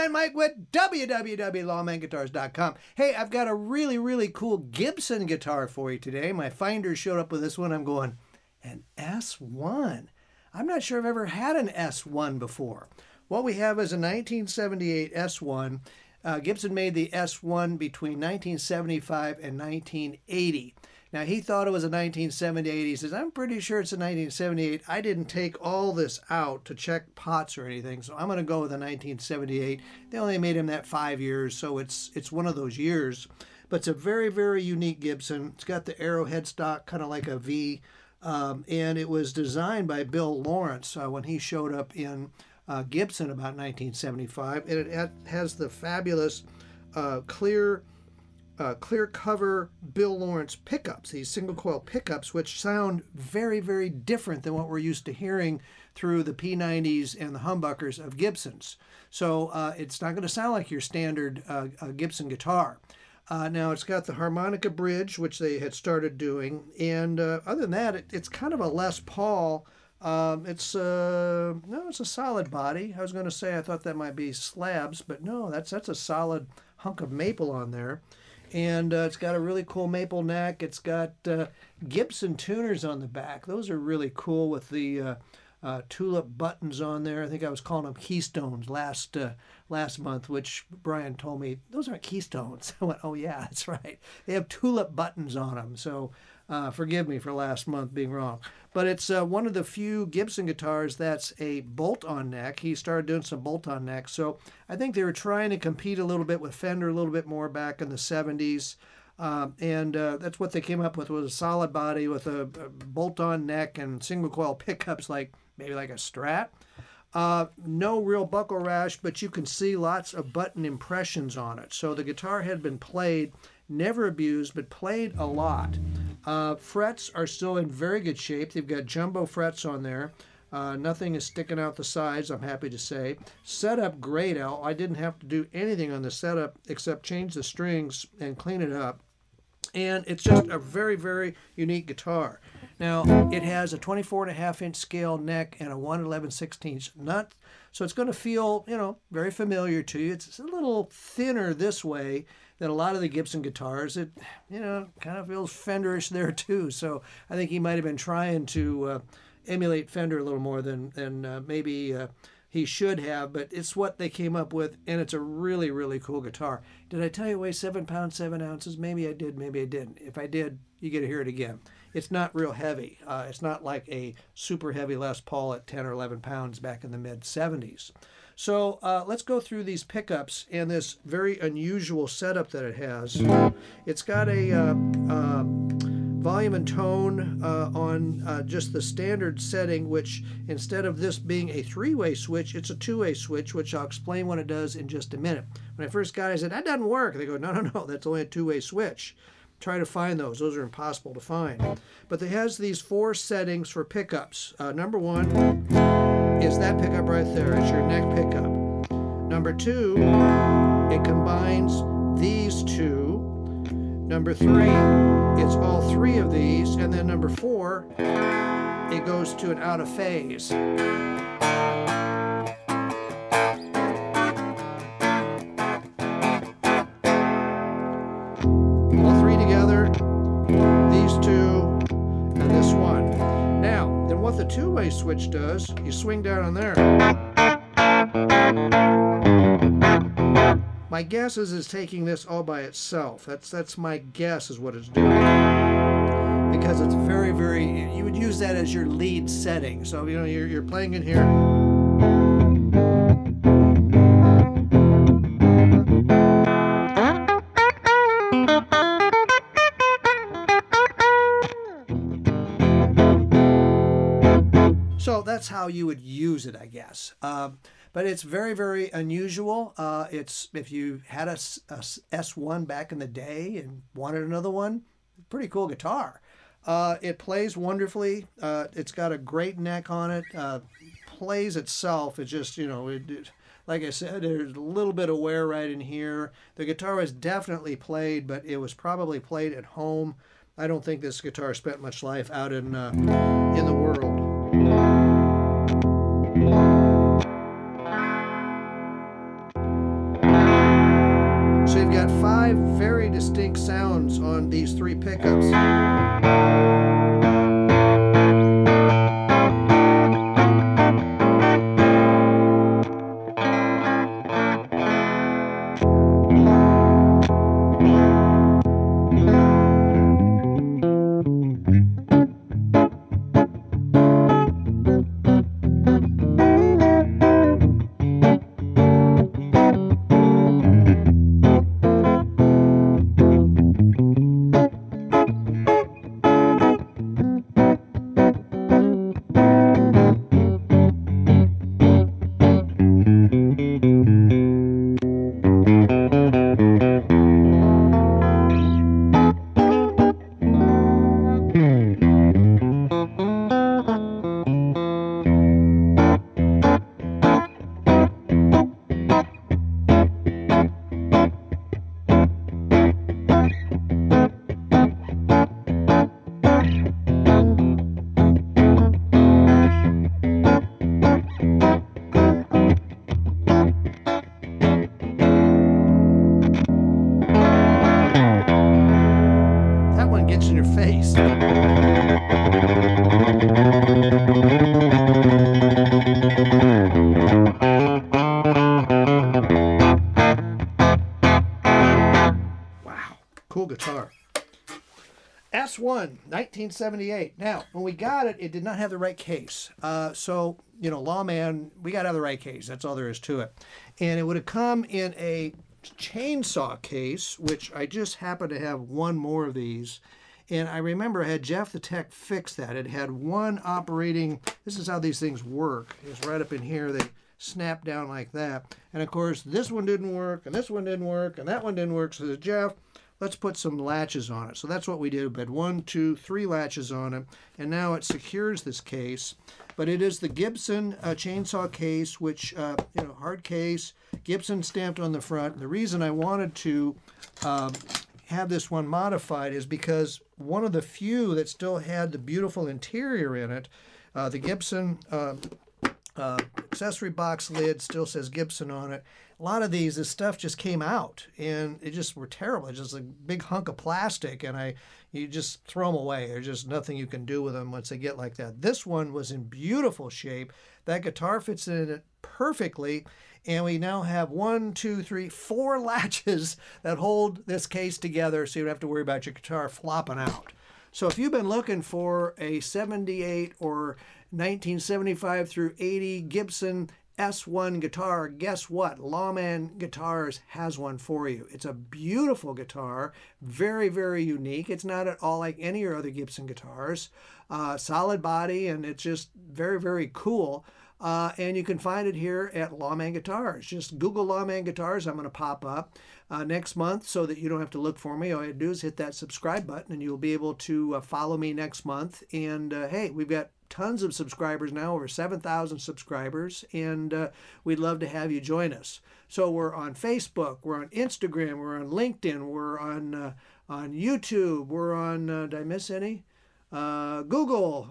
LAWMAN Mike with www.lawmanguitars.com. Hey, I've got a really cool Gibson guitar for you today. My finder showed up with this one. I'm going, an S1? I'm not sure I've ever had an S1 before. What we have is a 1978 S1. Gibson made the S1 between 1975 and 1980. Now, he thought it was a 1978. He says, I'm pretty sure it's a 1978. I didn't take all this out to check pots or anything, so I'm going to go with a 1978. They only made him that 5 years, so it's one of those years. But it's a very unique Gibson. It's got the arrow headstock, kind of like a V, and it was designed by Bill Lawrence when he showed up in Gibson about 1975. And it has the fabulous clear cover Bill Lawrence pickups, these single coil pickups, which sound very different than what we're used to hearing through the P90s and the humbuckers of Gibsons. So it's not going to sound like your standard Gibson guitar. Now it's got the harmonica bridge, which they had started doing, and other than that, it's kind of a Les Paul. It's a solid body. I was going to say I thought that might be slabs, but no, that's a solid hunk of maple on there. And it's got a really cool maple neck. It's got Gibson tuners on the back. Those are really cool with the tulip buttons on there. I think I was calling them keystones last month, which Brian told me, those aren't keystones. I went, oh yeah, that's right. They have tulip buttons on them. So forgive me for last month being wrong. But it's one of the few Gibson guitars that's a bolt-on neck. He started doing some bolt-on necks. So I think they were trying to compete a little bit with Fender a little bit more back in the 70s. And that's what they came up with, was a solid body with a bolt-on neck and single coil pickups, maybe like a Strat. No real buckle rash, but you can see lots of button impressions on it. So the guitar had been played, never abused, but played a lot. Frets are still in very good shape. They've got jumbo frets on there. Nothing is sticking out the sides, I'm happy to say. Setup grayed out. I didn't have to do anything on the setup except change the strings and clean it up. And it's just a very unique guitar. Now, it has a 24.5-inch scale neck and a 1/11/16 nut, so it's going to feel, very familiar to you. It's a little thinner this way than a lot of the Gibson guitars. It, kind of feels Fenderish there too. So I think he might have been trying to emulate Fender a little more than maybe he should have, but it's what they came up with, and it's a really cool guitar. Did I tell you it weighs 7 pounds, 7 ounces? Maybe I did, maybe I didn't. If I did, you get to hear it again. It's not real heavy. It's not like a super heavy Les Paul at 10 or 11 pounds back in the mid-70s. So let's go through these pickups and this very unusual setup that it has. It's got a volume and tone on just the standard setting, which instead of this being a 3-way switch, it's a 2-way switch, which I'll explain what it does in just a minute. When I first got it, I said, that doesn't work. They go, no, that's only a 2-way switch. Try to find those. Those are impossible to find. But it has these 4 settings for pickups. Number 1 is that pickup right there. It's your neck pickup. Number 2, it combines these 2. Number 3, it's all 3 of these. And then number 4, it goes to an out of phase. All 3 together, these 2, and this 1. Now, then what the 2-way switch does, you swing down on there. My guess is it's taking this all by itself. That's my guess is what it's doing. Because it's very, you would use that as your lead setting. So, you're playing in here. So that's how you would use it, I guess. But it's very unusual. It's, if you had a S1 back in the day and wanted another one, pretty cool guitar. It plays wonderfully. It's got a great neck on it. Plays itself. It's just, like I said, there's a little bit of wear right in here. The guitar was definitely played, but it was probably played at home. I don't think this guitar spent much life out in the world. 3 pickups. Gets in your face. Wow, cool guitar. S1, 1978. Now, when we got it, it did not have the right case. So, you know, Lawman, we got to have the right case. That's all there is to it. And it would have come in a chainsaw case, which I just happen to have one more of these. And I remember I had Jeff the tech fix that. It had one operating, this is how these things work. It's right up in here. They snap down like that. And of course, this one didn't work, and this one didn't work, and that one didn't work. So I said, Jeff, let's put some latches on it. So that's what we did. We had 1, 2, 3 latches on it. And now it secures this case. But it is the Gibson chainsaw case, which, you know, hard case, Gibson stamped on the front. And the reason I wanted to have this one modified is because one of the few that still had the beautiful interior in it, the Gibson accessory box lid still says Gibson on it. A lot of these, this stuff just came out and it just were terrible. It's just a big hunk of plastic, and you just throw them away. There's just nothing you can do with them once they get like that. This one was in beautiful shape. That guitar fits in it perfectly. And we now have 1, 2, 3, 4 latches that hold this case together, so you don't have to worry about your guitar flopping out. So if you've been looking for a 78 or 1975 through 80 Gibson S1 guitar, guess what? Lawman Guitars has one for you. It's a beautiful guitar, very, very unique. It's not at all like any of your other Gibson guitars. Solid body, and it's just very, very cool. And you can find it here at Lawman Guitars. Just Google Lawman Guitars. I'm going to pop up next month so that you don't have to look for me. All you do is hit that subscribe button and you'll be able to follow me next month. And hey, we've got tons of subscribers now, over 7,000 subscribers, and we'd love to have you join us. So we're on Facebook, we're on Instagram, we're on LinkedIn, we're on YouTube, we're on, did I miss any? Google,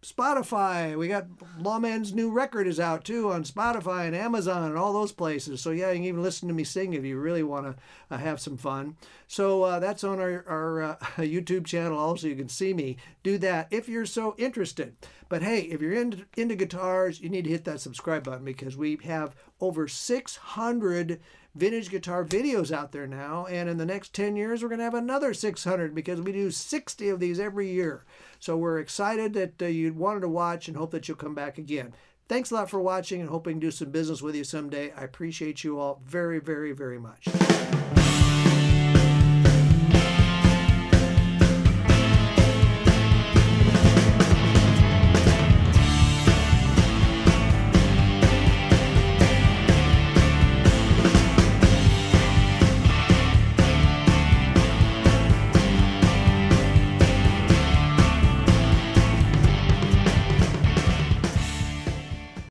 Spotify. We got Lawman's new record is out too on Spotify and Amazon and all those places. So yeah, you can even listen to me sing if you really want to have some fun. So that's on our YouTube channel also. You can see me do that if you're so interested. But hey, if you're into guitars, you need to hit that subscribe button, because we have over 600 vintage guitar videos out there now, and in the next 10 years we're going to have another 600, because we do 60 of these every year. So we're excited that you wanted to watch, and hope that you'll come back again. Thanks a lot for watching, and hoping to do some business with you someday. I appreciate you all very, very, very much.